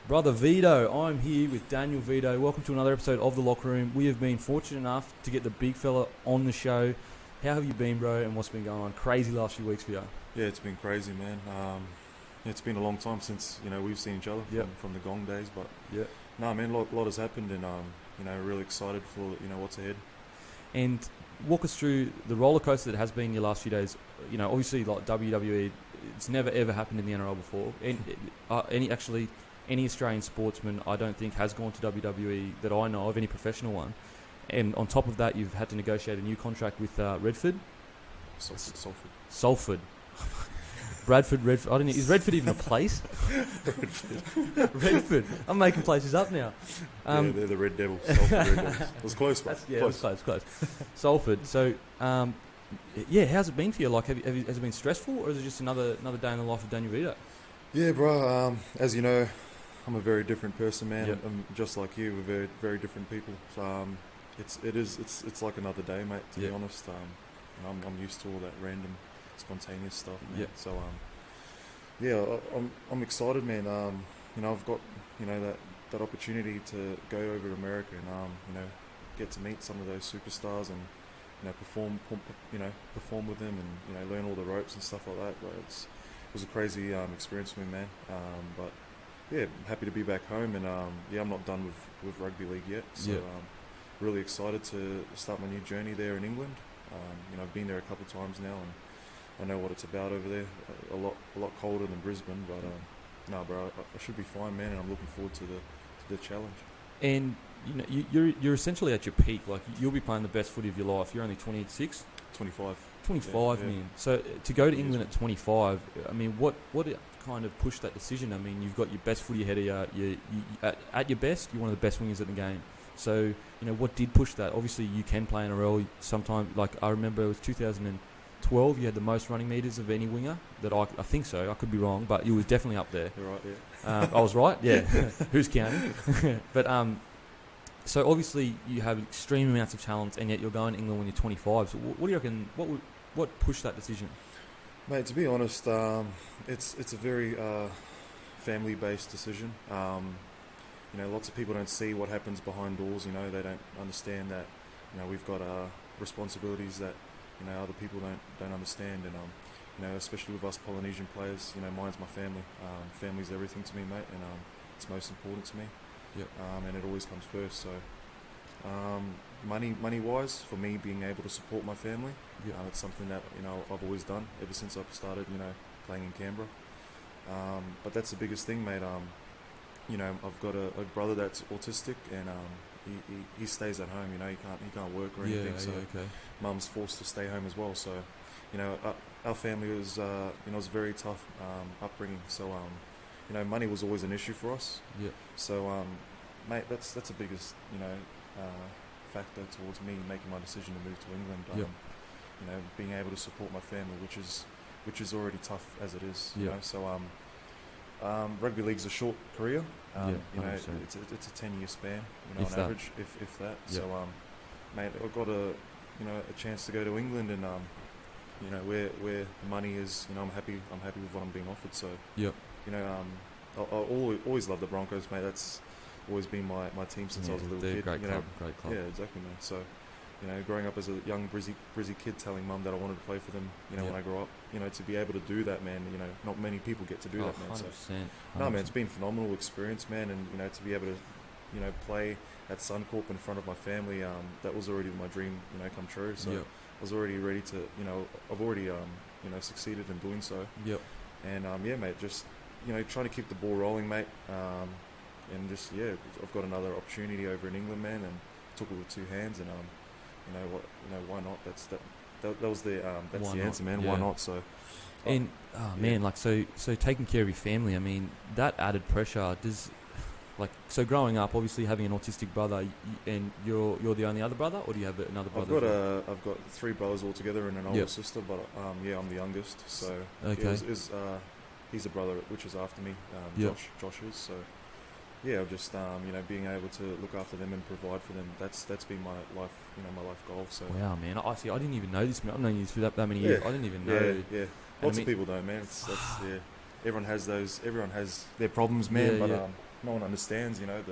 Brother Vidot, I'm here with Daniel Vidot. Welcome to another episode of The Locker Room. We have been fortunate enough to get the big fella on the show. How have you been, bro, and what's been going on? Crazy last few weeks for you. Yeah, it's been crazy, man. It's been a long time since, we've seen each other from the Gong days. But, no, man, a lot has happened and, really excited for, what's ahead. And walk us through the roller coaster that has been your last few days. Obviously, like WWE, it's never, ever happened in the NRL before. And, any Australian sportsman, I don't think, has gone to WWE that I know of, any professional one. And on top of that, you've had to negotiate a new contract with Redford? Salford. Redford. I don't know. Is Redford even a place? Redford. I'm making places up now. They're the Red Devils. Salford Red Devils. It was close, but it was close. Salford. So, how's it been for you? Like, has it been stressful, or is it just another day in the life of Daniel Vidot? Yeah, bro. As you know, I'm a very different person, man. Yep. I'm just like you. We're very, very different people. So, it's like another day, mate. To be honest, I'm used to all that random, spontaneous stuff, man. Yep. So, I'm excited, man. I've got that opportunity to go over to America and get to meet some of those superstars and perform with them and learn all the ropes and stuff like that. But it was a crazy experience for me, man. But yeah, happy to be back home, and I'm not done with rugby league yet. So really excited to start my new journey there in England. I've been there a couple of times now, and I know what it's about over there. A lot colder than Brisbane, but no, bro, I should be fine, man, and I'm looking forward to the challenge. And you're essentially at your peak. Like, you'll be playing the best footy of your life. You're only 26. 25. 25, yeah. man. So to go to England at 25, I mean, what kind of pushed that decision? I mean, you've got your best footy ahead of you. At your best, you're one of the best wingers in the game. So, what did push that? Obviously, you can play NRL sometime. Like, I remember it was 2012, you had the most running metres of any winger. I think so. I could be wrong, but you was definitely up there. You're right, yeah. I was right? Yeah. Who's counting? But, so obviously you have extreme amounts of talent, and yet you're going to England when you're 25. So what do you reckon? What pushed that decision? Mate, to be honest, it's a very family-based decision. Lots of people don't see what happens behind doors. They don't understand that. We've got responsibilities that other people don't understand, and especially with us Polynesian players. Mine's my family. Family's everything to me, mate, and it's most important to me. Yep. And it always comes first. So, money-wise, for me, being able to support my family, it's something that I've always done ever since I've started, playing in Canberra. But that's the biggest thing, mate. I've got a brother that's autistic, and he stays at home. He can't work or anything. Mum's forced to stay home as well. So, our family was was a very tough upbringing. So, money was always an issue for us. Yeah. So, mate, that's the biggest, factor towards me making my decision to move to England. Being able to support my family, which is already tough as it is. So, rugby league's a short career. It's a 10-year span, on average, if that. Yeah. So, mate, I've got a chance to go to England, and where the money is. I'm happy with what I'm being offered. So, I always loved the Broncos, mate. That's always been my team since I was a little kid. Great club. Yeah, exactly, man. So, growing up as a young Brizzy kid, telling mum that I wanted to play for them, when I grow up, to be able to do that, man. Not many people get to do that, man. 100%. No, man, it's been a phenomenal experience, man, and to be able to, play at Suncorp in front of my family, that was already my dream, come true. So I was already ready to, I've already, succeeded in doing so. Yep. And mate, just trying to keep the ball rolling, mate. And just I've got another opportunity over in England, man, and took it with two hands. And why not? That was the answer, man. Yeah. Why not? So. And man, like so taking care of your family. I mean, that added pressure. So growing up, obviously having an autistic brother, and you're the only other brother, or do you have another brother? I've got three brothers altogether and an older sister, but I'm the youngest. So he's a brother, which is after me. Josh is. So I've just being able to look after them and provide for them. That's been my life, my life goal. So wow, man. I didn't even know this. I've known you for that many years. I didn't even know. Yeah. Lots of people don't, man. Everyone has their problems, man. no one understands, you know,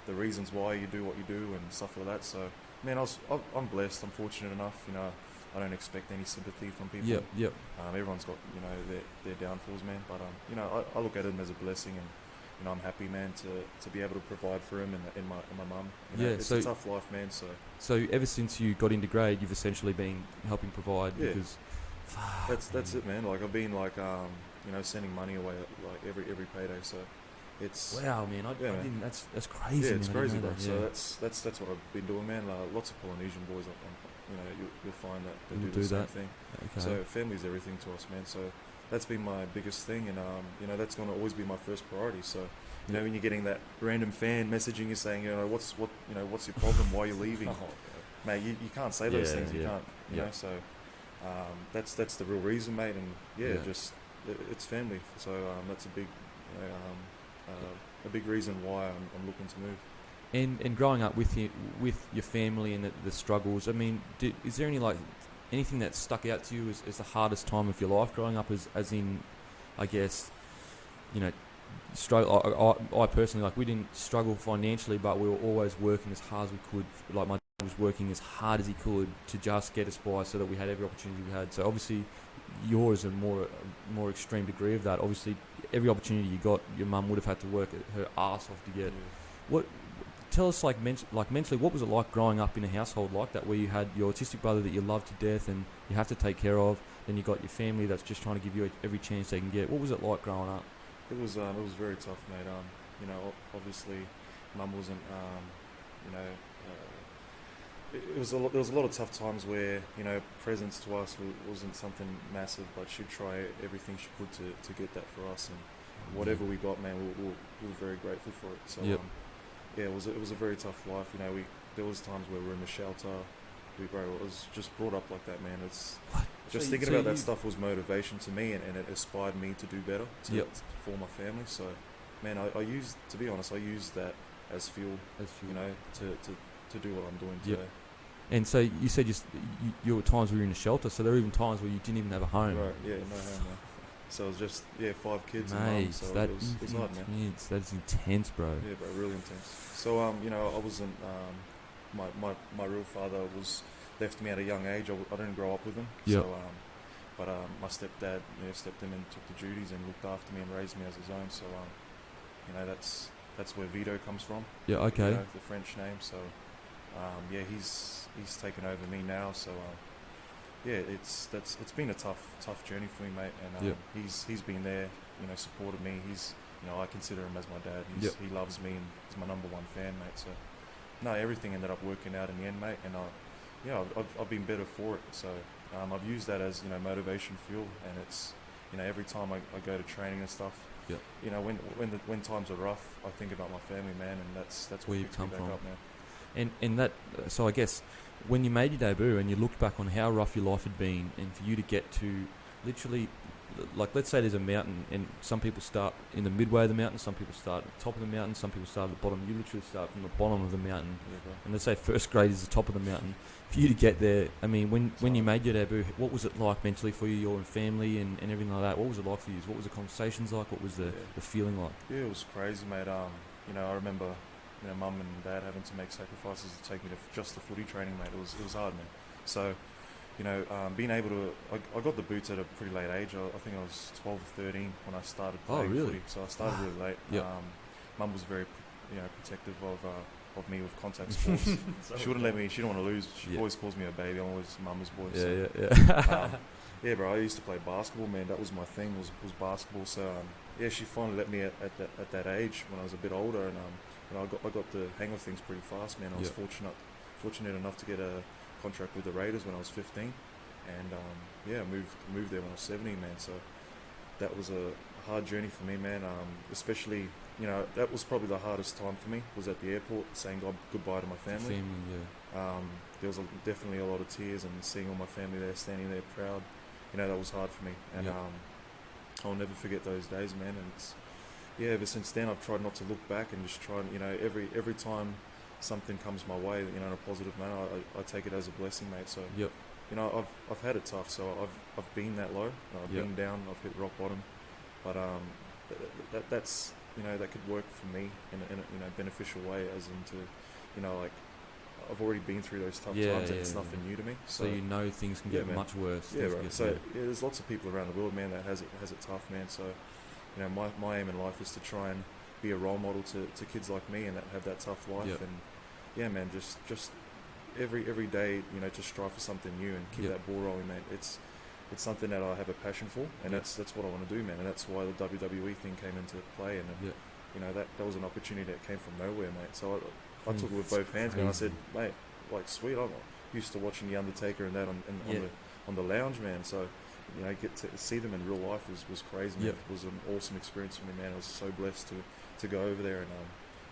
the reasons why you do what you do and stuff like that. So, man, I'm blessed. I'm fortunate enough. You know, I don't expect any sympathy from people. Yep. Everyone's got, you know, their downfalls, man. But you know, I look at it as a blessing, and you know, I'm happy, man, to be able to provide for him and my mum. You know, it's a tough life, man. So ever since you got into grade, you've essentially been helping provide. Yeah. Because that's it, man. Like I've been like you know, sending money away like every payday. So it's wow, man. I didn't. That's crazy. Yeah, it's man. I crazy, didn't know bro. that. So that's what I've been doing, man. Lots of Polynesian boys, you know, you'll find that they Will do the same that. thing. Okay. So family's everything to us, man. So that's been my biggest thing, and you know, that's gonna always be my first priority. So you know, when you're getting that random fan messaging you saying, you know, what's your problem? Why are you leaving? Mate, you can't say those things. You can't. You know. So that's the real reason, mate. And just it's family. So that's a big, you know, a big reason why I'm looking to move. And growing up with your family and the struggles, I mean, is there anything that stuck out to you as the hardest time of your life growing up, as in, I guess, you know, struggle. I personally, like, we didn't struggle financially, but we were always working as hard as we could. Like, my dad was working as hard as he could to just get us by, so that we had every opportunity we had. So obviously, yours a more extreme degree of that. Obviously, every opportunity you got, your mum would have had to work her ass off to get. What? Tell us, mentally, what was it like growing up in a household like that, where you had your autistic brother that you love to death and you have to take care of, then you got your family that's just trying to give you every chance they can get. What was it like growing up? It was very tough, mate. You know, obviously, mum wasn't, you know, there was a lot of tough times where, you know, presents to us wasn't something massive, but she'd try everything she could to get that for us, and whatever we got, man, we were very grateful for it. So yeah, it was a very tough life. You know, there was times where we were in the shelter. It was just brought up like that, man. It's just thinking about that stuff was motivation to me, and it inspired me to do better for my family. So, man, I used that as fuel. You know, to do what I'm doing today. And so you said you were times where you were in a shelter, so there were even times where you didn't even have a home. Right, yeah, no home, man. So it was just 5 kids Mate, and mum, so it was hard, man. That's intense, bro. Yeah, bro, really intense. So you know, I wasn't my real father was left me at a young age. I didn't grow up with him. Yep. So but my stepdad, you know, stepped in and took the duties and looked after me and raised me as his own. So you know, that's where Vidot comes from. Yeah, okay. You know, the French name. So yeah, he's taken over me now. So yeah, it's been a tough journey for me, mate. And he's been there, you know, supported me. You know, I consider him as my dad. He loves me and he's my number one fan, mate. So no, everything ended up working out in the end, mate. And I've been better for it. So I've used that as, you know, motivation fuel. And it's, you know, every time I go to training and stuff, you know, when times are rough, I think about my family, man, and that's where you come from, up, man. And that, so I guess when you made your debut and you looked back on how rough your life had been, and for you to get to literally, like, let's say there's a mountain, and some people start in the midway of the mountain, some people start at the top of the mountain, some people start at the bottom. You literally start from the bottom of the mountain, and let's say first grade is the top of the mountain. For you to get there, I mean, when you made your debut, what was it like mentally for you, your family, and everything like that? What was it like for you? What was the conversations like? What was the feeling like? Yeah, it was crazy, mate. You know, I remember, you know, mum and dad having to make sacrifices to take me to just the footy training, mate. It was hard, man. So, you know, being able to, I got the boots at a pretty late age. I think I was 12 or 13 when I started playing footy. So I started really late. Mum was very, you know, protective of me with contact sports. She wouldn't let me. She didn't want to lose. She always calls me a baby. I'm always mama's boy. Yeah, bro. I used to play basketball, man. That was my thing. Was basketball. So yeah, she finally let me at that age when I was a bit older, and you know, I got the hang of things pretty fast, man. I was fortunate enough to get a contract with the Raiders when I was 15, and yeah, moved there when I was 17, man. So that was a hard journey for me, man. Especially, you know, that was probably the hardest time for me, was at the airport saying goodbye to my family. There was definitely a lot of tears, and seeing all my family there, standing there proud, you know, that was hard for me. And I'll never forget those days, man. And it's, yeah, ever since then I've tried not to look back and just try, you know, every time something comes my way, you know, in a positive manner, I take it as a blessing, mate. So you know, I've had it tough. So I've been that low. I've been down. I've hit rock bottom. But that's that could work for me in a beneficial way, as into, like, I've already been through those tough times, and it's nothing new to me. So things can get much worse. Yeah, right. So there's lots of people around the world, man, that has it tough, man. So, my aim in life is to try and be a role model to kids like me and that have that tough life. Yep. And yeah, man, just every day, to strive for something new and keep that ball rolling, man. It's something that I have a passion for, and that's what I want to do, man. And that's why the WWE thing came into play, and that was an opportunity that came from nowhere, mate. So I took it with both hands, man. I said, mate, like, sweet. I'm used to watching the Undertaker and that on the lounge, man. So, get to see them in real life was crazy, man. It was an awesome experience for me, man. I was so blessed to go over there, and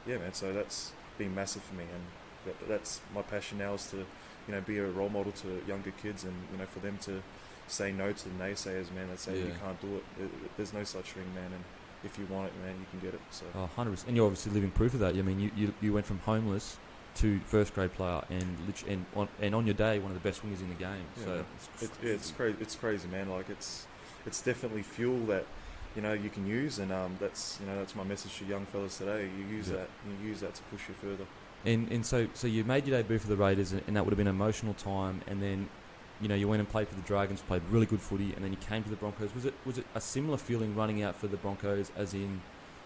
yeah, man. So that's been massive for me, and that's my passion now, is to be a role model to younger kids, and for them to say no to the naysayers, man, that say you can't do it. There's no such thing, man, and if you want it, man, you can get it. So 100%. And you're obviously living proof of that. I mean, you went from homeless to first grade player, and on your day, one of the best wingers in the game. So it's crazy. It's crazy, man. Like, it's definitely fuel that you can use, and that's my message to young fellas today. You use that to push you further. And so you made your debut for the Raiders, and that would have been an emotional time. And then you went and played for the Dragons, played really good footy, and then you came to the Broncos. Was it a similar feeling running out for the Broncos, as in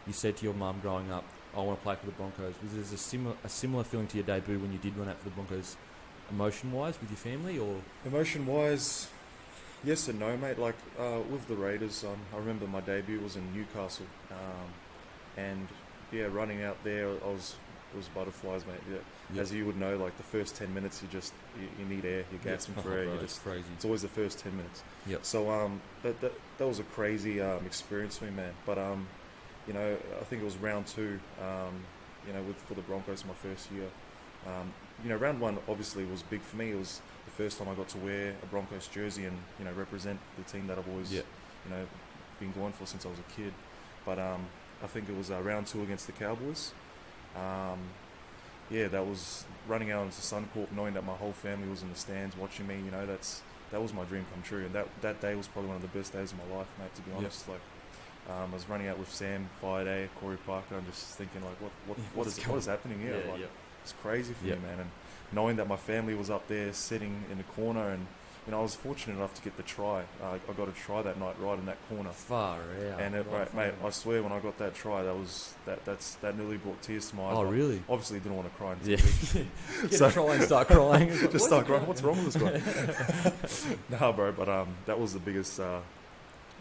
you said to your mum growing up, I want to play for the Broncos? Was it a similar feeling to your debut when you did run out for the Broncos, emotion-wise, with your family? Or emotion-wise, yes and no, mate. Like, with the Raiders, I remember my debut was in Newcastle, and running out there, it was butterflies, mate. As you would know, like, the first 10 minutes, you need air, you're gasping for air. It's crazy. It's always the first 10 minutes. So that was a crazy experience for me, man. But I think it was round 2, for the Broncos, my first year. Round 1 obviously was big for me. It was the first time I got to wear a Broncos jersey and represent the team that I've always been going for since I was a kid. But I think it was round 2 against the Cowboys. That was running out into Suncorp, knowing that my whole family was in the stands watching me. That was my dream come true, and that day was probably one of the best days of my life, mate. To be honest, like, I was running out with Sam Friday, Corey Parker, and just thinking, like, what is happening here? It's crazy for me, man. And knowing that my family was up there sitting in the corner, and I was fortunate enough to get the try. I got a try that night right in that corner. Far out. And mate, I swear when I got that try, that nearly brought tears to my eyes. Oh, really? Obviously didn't want to cry. So try and start crying. Just start crying. What's wrong with this guy? No, bro. But that was the biggest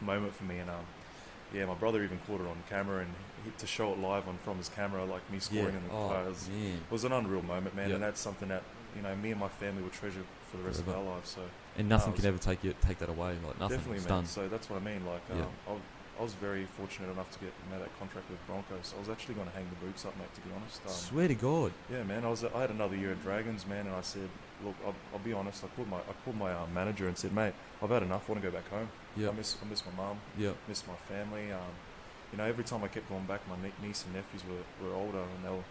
moment for me. And my brother even caught it on camera, and to show it live from his camera, like me scoring in the it was an unreal moment, man. And that's something that me and my family will treasure for the rest of our lives. So, and nothing can ever take that away. Like, nothing. Definitely, man. Done. So that's what I mean. Like, I was very fortunate enough to get that contract with Broncos. I was actually going to hang the boots up, mate. To be honest. Swear to God. Yeah, man. I had another year at Dragons, man, and I said, look, I'll be honest. I called my manager and said, mate, I've had enough. I want to go back home. I miss my mum. Miss my family. Every time I kept going back, my niece and nephews were older, and they were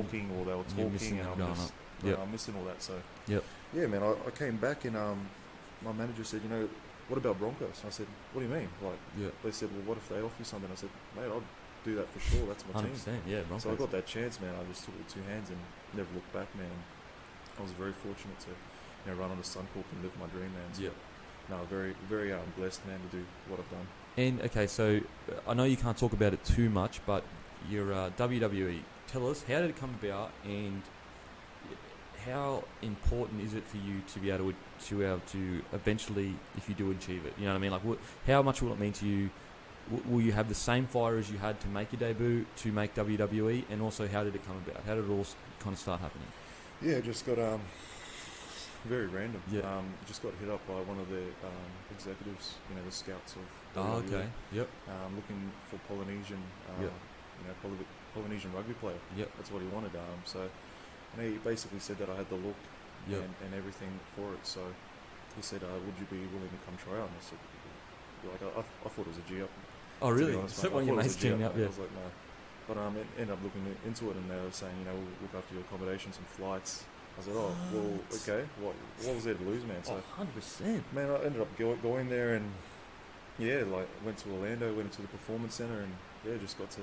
walking or they were talking, and I'm missing all that. So yeah, man, I came back, and my manager said, what about Broncos? I said, what do you mean? Like, they said, well, what if they offer you something? I said, mate, I'll do that for sure. That's my 100%, team. Yeah, Broncos. So I got that chance, man. I just took it with 2 hands and never looked back, man. I was very fortunate to run on the Suncorp and live my dream, man. So, no, very, very blessed, man, to do what I've done. And okay, so I know you can't talk about it too much, but your WWE, tell us, how did it come about, and how important is it for you to be able to eventually, if you do achieve it, you know what I mean? Like, how much will it mean to you? Will you have the same fire as you had to make your debut, to make WWE, and also how did it come about? How did it all kind of start happening? Yeah, just got very random. Just got hit up by one of the executives, the scouts of WWE. Okay. Yep. Looking for Polynesian, Polynesian rugby player. Yep. That's what he wanted. So he basically said that I had the look and everything for it. So he said, would you be willing to come try out? And I said, I thought it was a G up. Oh, really? So one of your mates G up, I was like, no. But ended up looking into it, and they were saying, we'll look after your accommodations and flights. I said, oh, well, okay. What was there to lose, man? So, 100%. Man, I ended up going there, and went to Orlando, went into the Performance Center, and just got to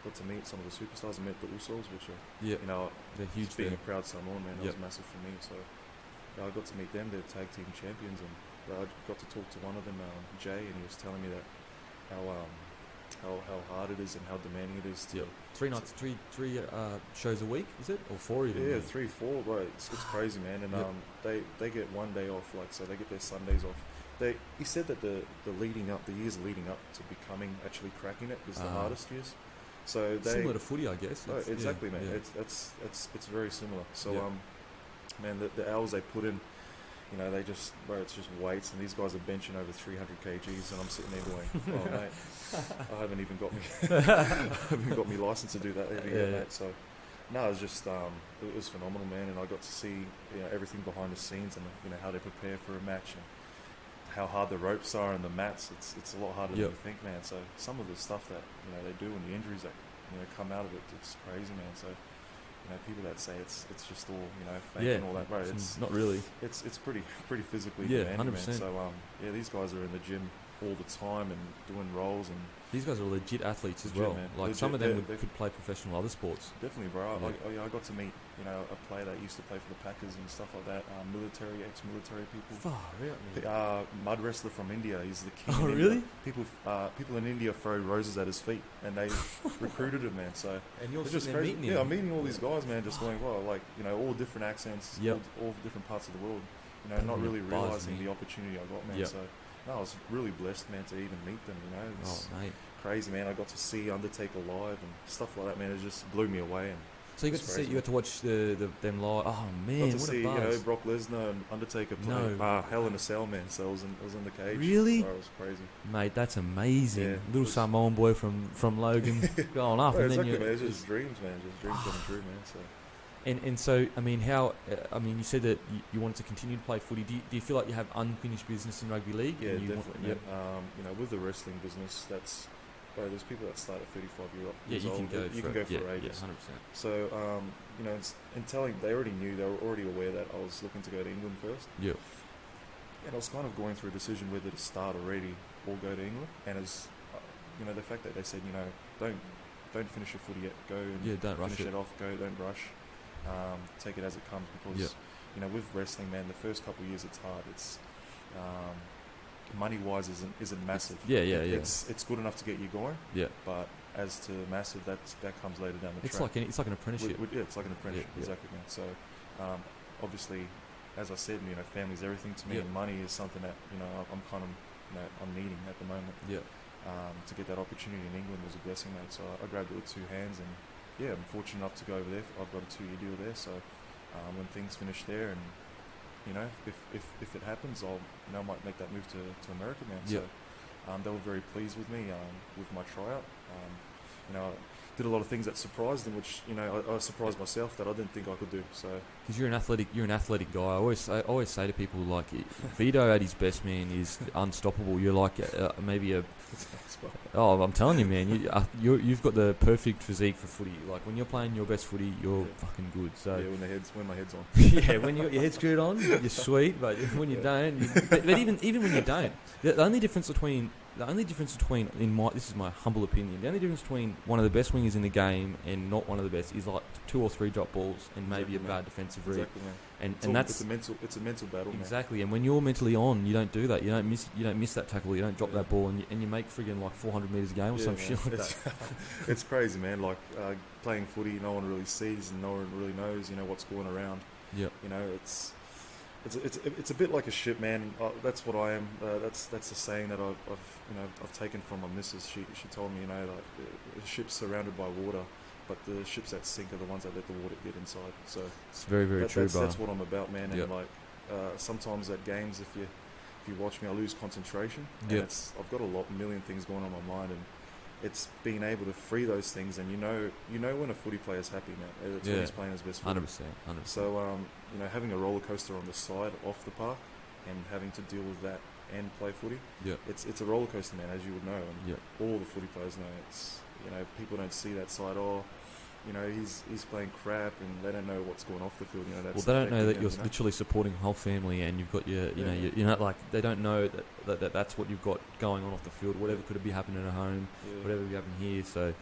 got to meet some of the superstars. I met the Usos, which are, Yeah, you know, they're huge just being there. a proud Samoan, man, that Yep. was massive for me. So I got to meet them. They're tag team champions, and I got to talk to one of them, Jay, and he was telling me that how hard it is and how demanding it is to. Yep. 3 nights, three shows a week, is it, or 4 even? Yeah, 3, 4, bro. It's crazy, man. And Yep. they get one day off, like, so they get their Sundays off. He said that the years leading up to becoming actually cracking it is the hardest years. So Similar to footy, I guess. Oh, It's- exactly, yeah, man. yeah. It's very similar. So Yeah. man, the hours they put in, you know, it's just weights, and these guys are benching over 300 kgs, and I'm sitting there going, oh mate, I haven't even got me license to do that yet, Yeah. mate. So no, it was just it was phenomenal, man, and I got to see, you know, everything behind the scenes, and, you know, how they prepare for a match, and how hard the ropes are and the mats. It's a lot harder Yep. than you think, man. So some of the stuff that, you know, they do, and the injuries that, you know, come out of it, it's crazy, man. So, you know, people that say it's just all, you know, fake Yeah, and all that, bro, it's not really. it's pretty physically Yeah, demanding, man. 100%. So yeah, these guys are in the gym all the time and doing rolls, and These guys are legit athletes as Legit, well. man. Like Legit, some of them they're- could play professional other sports. definitely, bro. Yeah. I got to meet, you know, a player that used to play for the Packers and stuff like that. Ex-military people. Far out, man. Mud wrestler from India. He's the king. Oh, in really? India. People in India throw roses at his feet, and they recruited him, man. So And you're it's just sitting there crazy. meeting Yeah, him. I'm meeting all these guys, man. Just going, wow, like, you know, all different accents, Yep. all different parts of the world. You know, That not really really buzzed realizing me. the opportunity I got, man. Yep. So no, I was really blessed, man, to even meet them. You know, it's Oh, mate. crazy, man. I got to see Undertaker live and stuff like that, man. It just blew me away. And So you got to It's see, crazy. you got to watch them live. Oh man, got to what see, a you know, buzz! Brock Lesnar and Undertaker play No. Hell in a Cell, man. So I was in the cage. Really? Bro, it was crazy. Mate, that's amazing. Yeah, Little it was- Samoan boy from Logan going up, Bro, and then exactly, you. man. It's just dreams, man. Just dreams coming true, man. So And so, I mean, you said that you wanted to continue to play footy. Do you feel like you have unfinished business in rugby league? yeah, And you definitely, Want, man. You know, with the wrestling business, that's, bro, there's people that start at 35 yeah, years you can old. go. You can go for yeah, ages. 100%. So, you know, they already knew, they were already aware that I was looking to go to England first. Yeah, And I was kind of going through a decision whether to start already or go to England. And as you know, the fact that they said, you know, don't finish your footy yet, go and yeah. Don't rush finish it. it off, don't rush, take it as it comes, because Yeah. you know, with wrestling, man, the first couple of years it's hard. It's money wise isn't massive. Yeah, yeah, yeah. It's good enough to get you going, Yeah, but as to massive, that comes later down the it's track. it's like an apprenticeship. Yeah, it's like an apprenticeship, yeah. exactly, man. So, obviously, as I said, you know, family's everything to me, Yeah. and money is something that, you know, I'm kind of, you know, I'm needing at the moment. Yeah, To get that opportunity in England was a blessing, mate. So I grabbed it with two hands, and yeah, I'm fortunate enough to go over there. I've got a 2-year deal there, so when things finish there, and you know, if it happens, I might make that move to America, man. Yeah. So they were very pleased with me with my tryout. You know, I did a lot of things that surprised them, which, you know, I surprised myself that I didn't think I could do. So because you're an athletic guy. I always say to people, like, Vidot at his best, man, is unstoppable. You're like maybe a. Oh, I'm telling you, man, you've got the perfect physique for footy. Like when you're playing your best footy, you're Yeah. fucking good. So yeah, when my head's on. yeah, when you got your head screwed on, you're sweet. But when you don't, but even when you don't, the only difference between this is my humble opinion. The only difference between one of the best wingers in the game and not one of the best is like 2 or 3 drop balls and maybe Exactly, a man. bad defensive read. Exactly, man. And that's it's a mental battle, man. exactly. And when you're mentally on, you don't do that. You don't miss that tackle. You don't drop that ball, and you make friggin' like 400 meters a game or Yeah, some man. shit like it's, that. it's crazy, man. Like playing footy, no one really sees and no one really knows, you know, what's going around. Yeah. You know, it's a bit like a ship, man. That's what I am. That's the saying that I've taken from my missus. She told me, you know, like the ship's surrounded by water, but the ships that sink are the ones that let the water get inside. So It's very, very true, bro. that's what I'm about, man. And Yep. like sometimes at games, if you watch me, I lose concentration. And Yep. I've got a million things going on in my mind, and it's being able to free those things. And you know when a footy player's happy, man. It's when Yeah. he's playing his best footy. 100%. So you know, having a roller coaster on the side off the park and having to deal with that and play footy, Yeah. it's a roller coaster, man, as you would know, and Yeah. all the footy players know. It's, you know, people don't see that side. Oh, you know, he's playing crap, and they don't know what's going off the field. You know, that's Well, they don't know that affecting you're them, you know? literally supporting a whole family, and you've got your, Yeah. you're not like they don't know that that's what you've got going on off the field. Whatever could be happening at home, Yeah. whatever could be happening here. So,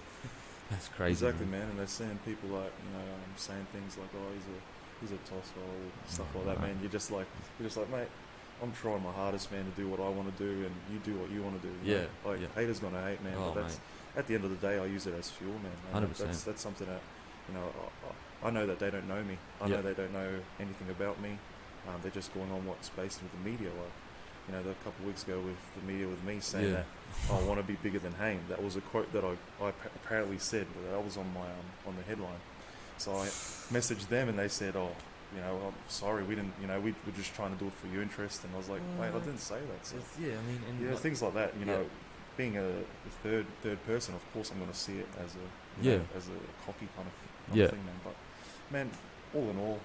That's crazy. Exactly, man. And they're seeing people like, saying things like, "Oh, he's a tosshole," stuff like that, man. You're just like, mate, I'm trying my hardest, man, to do what I want to do, and you do what you want to do. Yeah. Like, haters gonna hate, man. Oh, but that's at the end of the day, I use it as fuel, man. 100%. That's something that, I know that they don't know me. I know they don't know anything about me. They're just going on what's based with the media. Like, a couple of weeks ago with the media with me saying that I want to be bigger than Hayne. That was a quote that I apparently said. That was on my on the headline. So I messaged them and they said, "Oh, I'm sorry, we didn't. We were just trying to do it for your interest." And I was like, "Mate, I didn't say that." So, things like that. Being a third person, of course, I'm going to see it as a cocky kind of thing, man. But man, all in all,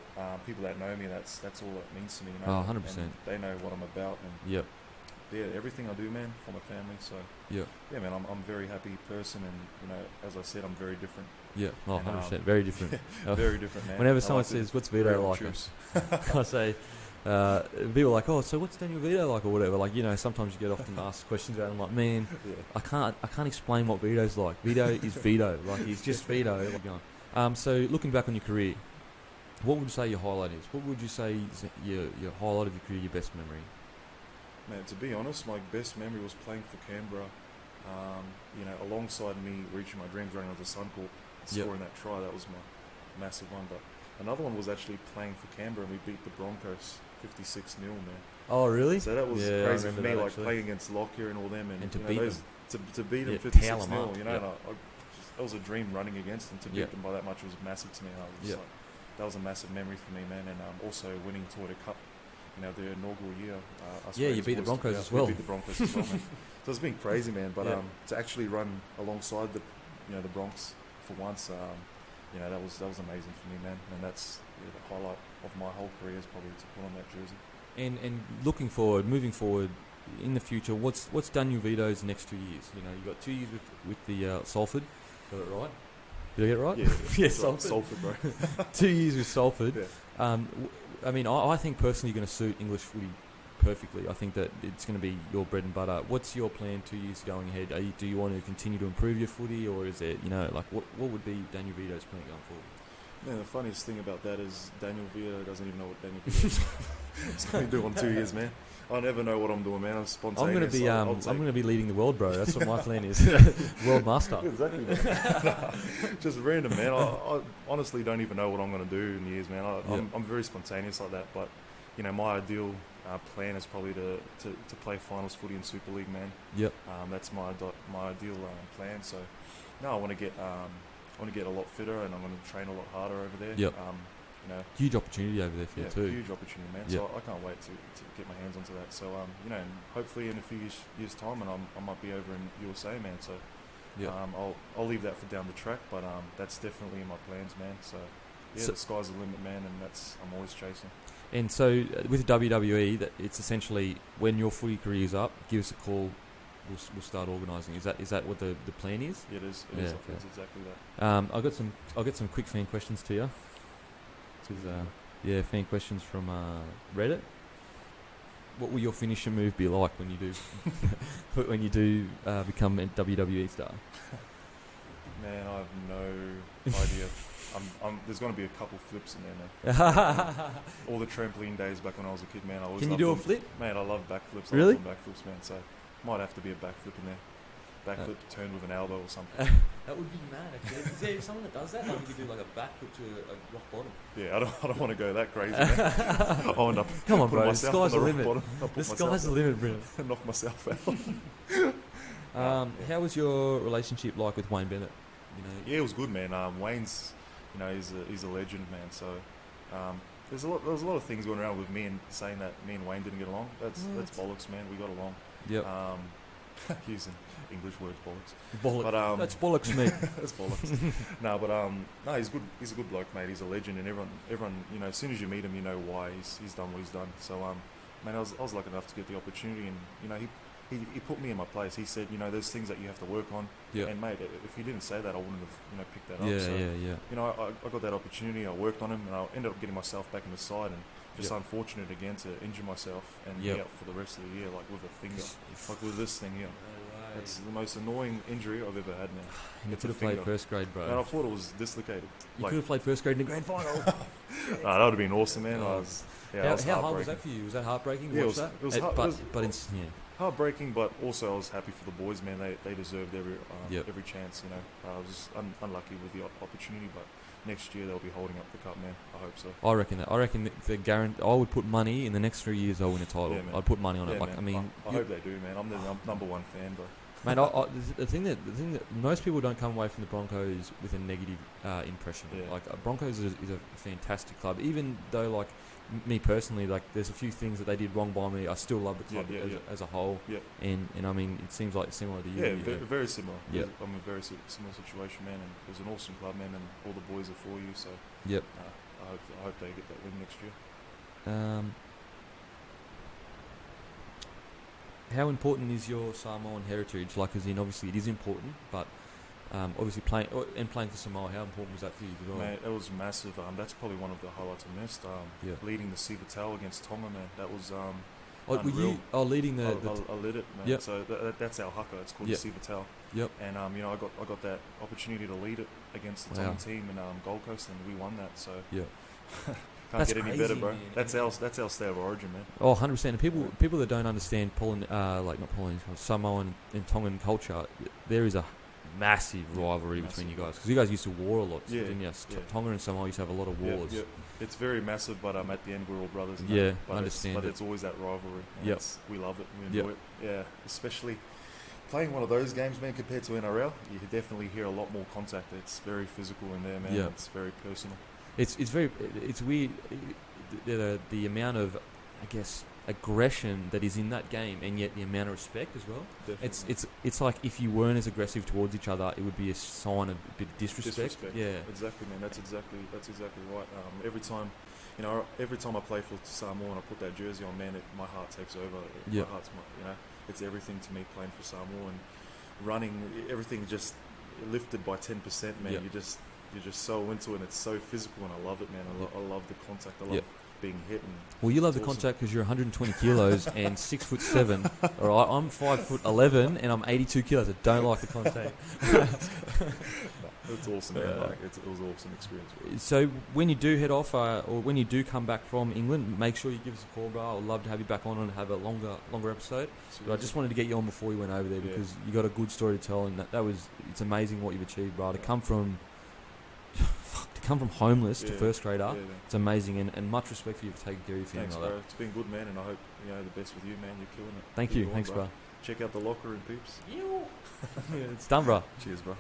people that know me, that's all it means to me. 100%. And they know what I'm about. And everything I do, man, for my family. So man, I'm a very happy person, and as I said, I'm very different. 100%, very different. Very different, man. Whenever someone says, "What's Vidot like?" I say, people are like, "Oh, so what's Daniel Vidot like?" or whatever. Like, sometimes you get often asked questions about it. I'm like, man, I can't explain what Vidot's like. Vidot is Vidot. Like, he's just Vidot. So looking back on your career, what would you say your highlight is? What would you say is your highlight of your career, your best memory? Man, to be honest, my best memory was playing for Canberra. Alongside me reaching my dreams, running onto Suncorp, scoring that try. That was my massive one. But another one was actually playing for Canberra, and we beat the Broncos 56-0, man. Oh, really? So that was crazy for me, like playing against Lockyer and all them, and to beat them. To beat them 56-0, and that was a dream running against them. To beat them by that much was massive to me. And I was like, that was a massive memory for me, man. And also winning Toyota Cup, the inaugural year. You beat the Broncos as well. We beat the Broncos as well, man. So it's been crazy, man. But to actually run alongside the Bronx for once, that was amazing for me, man. And that's the highlight of my whole career is probably to put on that jersey. And moving forward in the future, what's Daniel Vidot's next 2 years? You've got 2 years with the Salford. Got it right? Did I get it right? Yeah, Salford. Bro. 2 years with Salford. Yeah. I think personally you're going to suit English footy perfectly. I think that it's going to be your bread and butter. What's your plan 2 years going ahead? Do you want to continue to improve your footy, or is it, what would be Daniel Vidot's plan going forward? Man, the funniest thing about that is Daniel Vidot doesn't even know what Daniel Vidot is. It's going to do on 2 years, man. I never know what I'm doing, man. I'm spontaneous. I'm going to be leading the world, bro. That's what my plan is. World master. Exactly, man. Just random, man. I honestly don't even know what I'm going to do in years, man. I'm very spontaneous like that. But my ideal plan is probably to play finals footy in Super League, man. Yep. That's my ideal plan. So I want to get a lot fitter, and I'm going to train a lot harder over there. Yep. Huge opportunity over there for you too. Huge opportunity, man. So I can't wait to get my hands onto that. So and hopefully in a few years time, and I might be over in USA, man. So I'll leave that for down the track, but that's definitely in my plans, man. So the sky's the limit, man, and I'm always chasing. And so with WWE, that it's essentially when your footy career is up, give us a call. We'll start organising. Is that what the plan is? It is. It is. It's exactly that. I'll get some quick fan questions to you. Fan questions from Reddit. What will your finisher move be like when you do become a WWE star? Man, I have no idea. There's going to be a couple flips in there, man. All the trampoline days back when I was a kid, man. Can you do a flip? Man, I love backflips. Really? I love backflips, man. So might have to be a backflip in there. Backflip turned with an elbow or something. That would be mad, actually. Is there someone that does that? Like you could do like a backflip to a rock bottom. Yeah, I don't want to go that crazy, man. I'll end up Come on, bro. The myself sky's the on limit. Bottom. The sky's the limit, bro. Knock myself out. How was your relationship like with Wayne Bennett? Yeah, it was good, man. Wayne's, he's a legend, man. So there's a lot of things going around with me and saying that me and Wayne didn't get along. That's bollocks, man. We got along. Yep. Using English words, bollocks. But that's bollocks, mate. That's bollocks. No, he's good. He's a good bloke, mate. He's a legend, and everyone, as soon as you meet him, you know why he's done what he's done. So, man, I was lucky enough to get the opportunity, and he put me in my place. He said, there's things that you have to work on. Yeah. And mate, if he didn't say that, I wouldn't have picked that up. So, I got that opportunity. I worked on him, and I ended up getting myself back in the side, and just unfortunate again to injure myself and be out for the rest of the year, like with a finger, like with this thing here. Oh, wow. That's the most annoying injury I've ever had, man. And you It's could a have played finger. first grade, bro. And I thought it was dislocated. You Like, could have played first grade in the grand final. that would have been awesome, man. Oh. It was How hard was heartbreaking. that for you? Was that heartbreaking to Yeah, watch that? it was hard- But, it was- but it's, yeah. Heartbreaking, but also I was happy for the boys, man. They deserved Yep. every chance, you know. I was unlucky with the opportunity, but next year they'll be holding up the cup, man. I hope so. I reckon that. I reckon I would put money in the next 3 years they'll win a title. Yeah, man. I'd put money on it. Yeah, Like, I man. mean, I hope they do, man. I'm the number one fan, bro. man, the thing that most people don't come away from the Broncos with a negative impression. Yeah. Like Broncos is a fantastic club. Even though, like me personally, like there's a few things that they did wrong by me. I still love the club as a whole. Yeah. And I mean, it seems like similar to you. Yeah, you know. very similar. Yeah. I'm in a very similar situation, man, and it was an awesome club, man, and all the boys are for you, so Yep. I hope they get that win next year. How important is your Samoan heritage? Like, as in, obviously it is important, but obviously playing for Samoa, how important was that for you as well? Man, it was massive. That's probably one of the highlights I missed. Yeah. Leading the Civital against Tonga, man. That was Were unreal. you leading the? I lit it, man. Yep. So that's our haka. It's called Yep. the Civital. Yep. And you know, I got that opportunity to lead it against the Wow. Tongan team in Gold Coast, and we won that. So Yeah. can't That's get any crazy, better, bro. man. That's our state of origin, man. Oh, 100%. And people that don't understand Samoan and Tongan culture, there is a massive rivalry between you guys, because you guys used to war a lot, Yeah, didn't you? yeah. Tonga and Samoa used to have a lot of wars. Yeah, it's very massive, but at the end we're all brothers. And Yeah, that. But I understand But it. it's always that rivalry. and Yep. We love it. We Yep. enjoy it. Yeah, especially playing one of those games, man. Compared to NRL, you definitely hear a lot more contact. It's very physical in there, man. Yeah. It's very personal. It's weird, the amount of, I guess, aggression that is in that game, and yet the amount of respect as well. Definitely. It's like if you weren't as aggressive towards each other, it would be a sign of a bit of disrespect. Yeah. Exactly, man. That's exactly right. Every time I play for Samoa and I put that jersey on, man, my heart takes over. Yeah. My heart's it's everything to me playing for Samoa, and running, everything just lifted by 10%, man. Yeah. You're just so into it, and it's so physical, and I love it, man. I love the contact. I love Yeah. being hit. And Well, you love the it's awesome. contact because you're 120 kilos and 6'7". All right, I'm 5'11" and I'm 82 kilos. I don't like the contact. It's awesome, man. It was an awesome experience. So when you do head off, or when you do come back from England, make sure you give us a call, bro. I'd love to have you back on and have a longer episode. But I just wanted to get you on before you went over there, because you got a good story to tell, and it's amazing what you've achieved, bro. To come from homeless to first grader, it's amazing, and much respect for you for taking care of your family. Thanks, like bro. that. It's been good, man, and I hope the best with you, man. You're killing it. Thank Keep you. going, Thanks, bro. Check out the locker and peeps. It's done, bro. Cheers, bro.